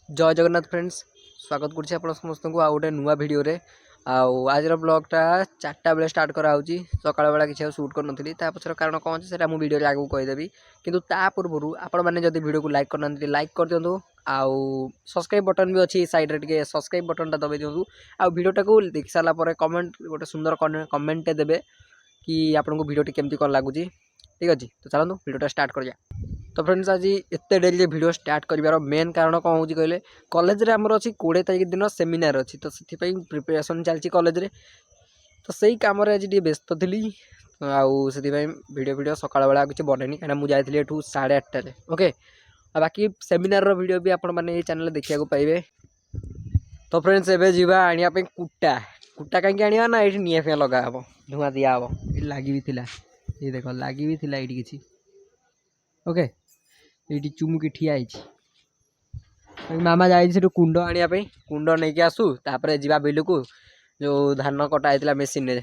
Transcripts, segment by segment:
जय जगन्नाथ फ्रेंड्स स्वागत करुच्छे आप समस्त को गोटे नुआ भिडियो आज ब्लॉगटा 4टा बेले स्टार्ट कराऊँगी सकाळ बेला किसी सुट कर नी पचर कारण कौन से मुझे वीडियो आगे कहीदेवी किंतु ता पूर्व आपण मैंने जब वीडियो को लाइक करना लाइक कर दिंतु आउ सब्सक्राइब बटन भी अच्छी साइड रे सब्सक्राइब बटन टा दबाई दिंतु आ वीडियोटा को देख सारापर कमेंट गोटे सुंदर कमेंट देवे कि आपको वीडियो केमती कौन लगुच ठीक अच्छे तो चलते वीडियोटा स्टार्ट कर तो फ्रेंड्स आज एत डेरी वीडियो स्टार्ट कर मेन कारण कौन हो कहले कॉलेज रे हमर अच्छी 20 तारीख दिन सेमिनार अच्छी तो से प्रिपरेशन चलती कॉलेज रे तो सही कम आज व्यस्त थी आउ से वीडियो सकाळ बेला किसी बनैनी कहीं मुझे 8:30 ओके बाकी सेमिनार वीडियो भी आपण मैंने चैनल देखा पाइबे। तो फ्रेंड्स एबे जीवा आनिया पे कुटा कुटा कहीं आनिया ना ये निआ फिया लगा हम धुआं दिया हम ये लगी भी थिला ये देख लगी भी थिला ये किसी ओके ये चुमुकी ठिया मामा जाइए कुंड आनिया पे कुंड नहीं कि आसू तापर जीवा बिल को जो धान कटा होता मेसीन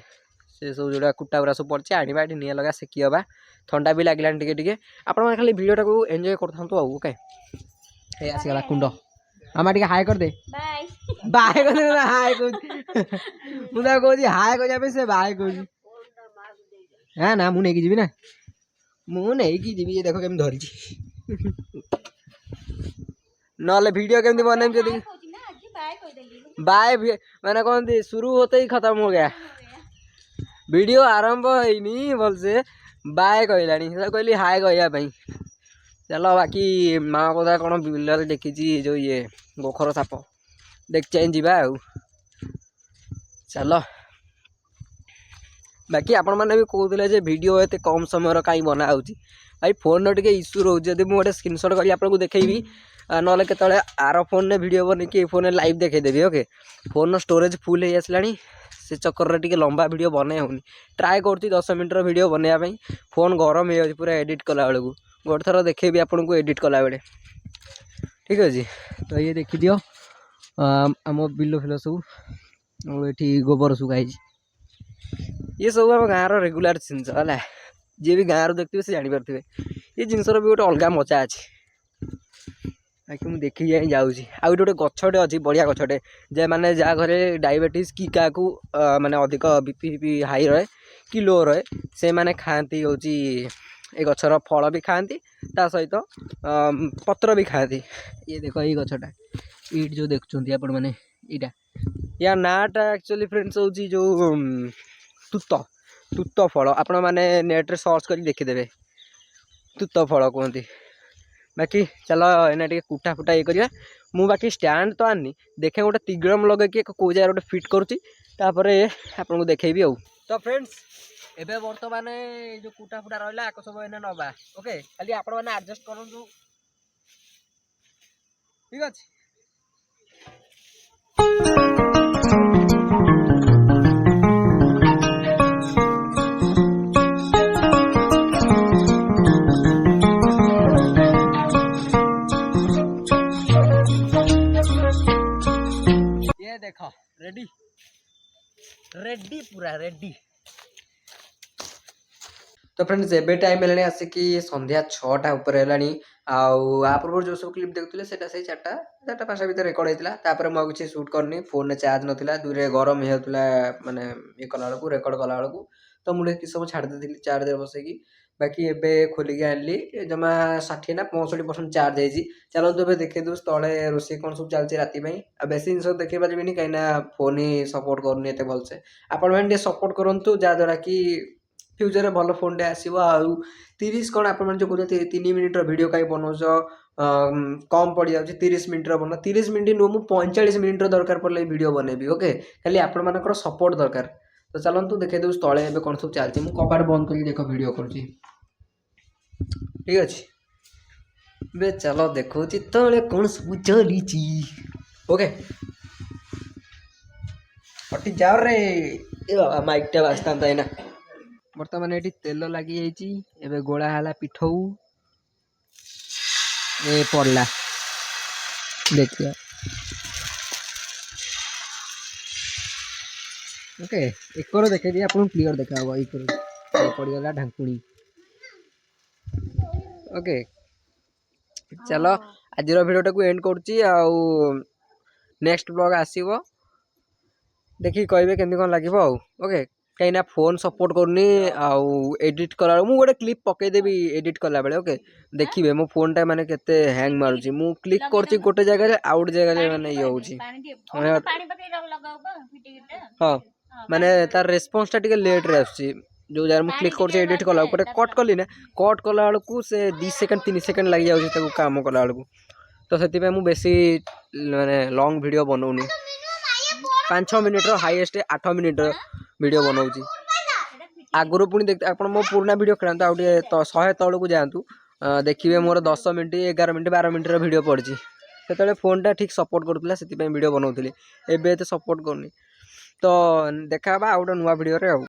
से सब जोड़ा कुटा गुरा सब पड़े आने ये निआ लगा सेकी हवा ठंडा भी लगे टे आपण खाली वीडियोटा को एंजॉय करता ओके ये आसीगला कुंड आमा टे हाय कर दे बाय कर दे हाय को मुदा कहूँ हाय कर से बाय कहूँ हाँ ना मुझे जीवी ना मुझे जीवी देख केम धरी ना वीडियो केमती बने बाय मैंने कहते शुरू होते ही खत्म हो गया वीडियो आरंभ है भल से बाय कहला कहली हाय कहवाई चलो बाकी माँ कथा कौन बिल देखी जो ये गोखर साप देख चाहे जीवा चलो बाकी आपण मैंने भी कहते वीडियो एत कम समय कहीं बना भाई फोन टे इश्यू रोज जब मुझे स्क्रीनशॉट कर आपको देखेबी ना के आर फोन ने वीडियो बन कि फोन लाइव देखेदेवी ओके फोन स्टोरेज फुल हो आसला से चक्कर टे लंबा वीडियो बने होनी ट्राए कर 10 मिनट वीडियो बनवाई फोन गरम हो पूरा एडिट कला बेलू गोटे थर देखेबी आपन को एडिट कला बेले ठीक अच्छे। तो ये देखी दियो आम बिल फिल सब ये गोबर सुखाई ये सब आम गाँव रेगुलर जिनस है जी भी गाँव देखते से जापारे ये जिनसर भी गोटे अलग मजा अच्छे बाकी मुझे देखी जाए जाऊँगी आउ गोटे गछटे अच्छी बढ़िया गछटे जे मैंने जहाँ घरे डायबिटीज कि क्या माने अधिक बीपी हाई रहे कि लो रहे से मैंने खाती हूँ ये गचर फल भी खाती ता सहित पत्र भी खाती ये देख ये गछटा ये जो देखुं आपण मैंने यहाँ या नाटा एक्चुअली फ्रेंड्स हूँ जो तुत तुत फल आपण मैंने नेट सर्च कर देखीदे तुत फल कहते बाकी चलो एना टे कुटा फुटा ये करिया मु बाकी स्टैंड तो आनी देखे गोटे तिग्रम लगे कि कौ जगह गोटे फिट करुच्ची आपन को देखेबी आउ। तो फ्रेंड्स एबे वर्तमान जो कुटा फुटा रहा सब एना नवा ओके खाली आपण मैंने एडजस्ट करूँ ठीक अच्छे। ये देखो रेडी रेडी पूरा रेडी। तो फ्रेंड्स एबे टाइम है आसिकी संध्या 6टा ऊपर है पूर्व जो सब क्लिप देखुले से 4टा 5टा भितर रेकर्ड होता मुझे किसी सुट करनी फोन में चार्ज नाला दूर गरम होता माने ये कला रेकर्ड कला तो मुझे किस समय छाड़ दी चार्जर बसैकी बाकी एबे खोलिकी आनली जमा 60 ना 65% चार्ज है चलो तो देखे दूस तले रोषे कौन सब चलती राति बेस जिन देखे पारे कहीं फोन ही सपोर्ट करनी एत भलसे आपण मैंने सपोर्ट करूँ जहाँद्वारा कि फ्यूचर भल फोन टे आसो आउ 30 कौन आप जो कहते 3 मिनिट वीडियो कहीं बनाऊस कम पड़ जाऊँगी 30 मिनिट बना 30 मिनिट नुह मुझे 45 मिनिट दरकार पड़े वीडियो बनैबी ओके खाली आपण मानकर सपोर्ट दरकार। तो चलतु देखे दूस तले ए कौन सब चलती मुझे कपाट बंद कर देख वीडियो कर ठीक अच्छे बे चलो देखो तले कौन सब चली ओके हटी जाओ रे माइकटा बाजता ना बर्तमान ये तेल लगी एबे गोला है पिठौ ए पड़ला देखिए ओके एक देखे दिए आप क्लीयर देखा हुआ एक पड़गला ढांकुणी ओके चलो आज भिडियोटा को एंड करुच्ची नेक्स्ट ब्लॉग आसीबो देखिए कहे केमती कौन लगे ओके कहीं फोन सपोर्ट करनी एडिट कला मु गोटे क्लिप पकईदेवी एडिट कला बेले ओके देखिए मो फोन टा माने केते हैंग मारुची मु क्लिक करची गोटे जगह आउट जगह माने ये होची हाँ माने तार रेस्पॉन्स टा टिके लेट रे आछी जो जगह मु क्लिक करची एडिट कला गोटे कट कली ना कट कला बेलू से 2 सेकंड 3 सेकंड लग जाउची ताको काम कला बेलू तो से मु बेसी माने लॉन्ग वीडियो बनाऊनी 5-6 मिनिट हाईएस्ट 8 मिनिट वीडियो बनाऊँ आगुरी पुणी देख आप मो पुराना वीडियो खेलते आउ तो 100 तौल को जातु देखिए मोर 10 मिनट 11 मिनट 12 मिनट वीडियो पड़ी से फोन टा ठीक सपोर्ट करूला से वीडियो बनाऊली एबे तो सपोर्ट करनी तो देखा आउ गोटे नुआ वीडियो रे।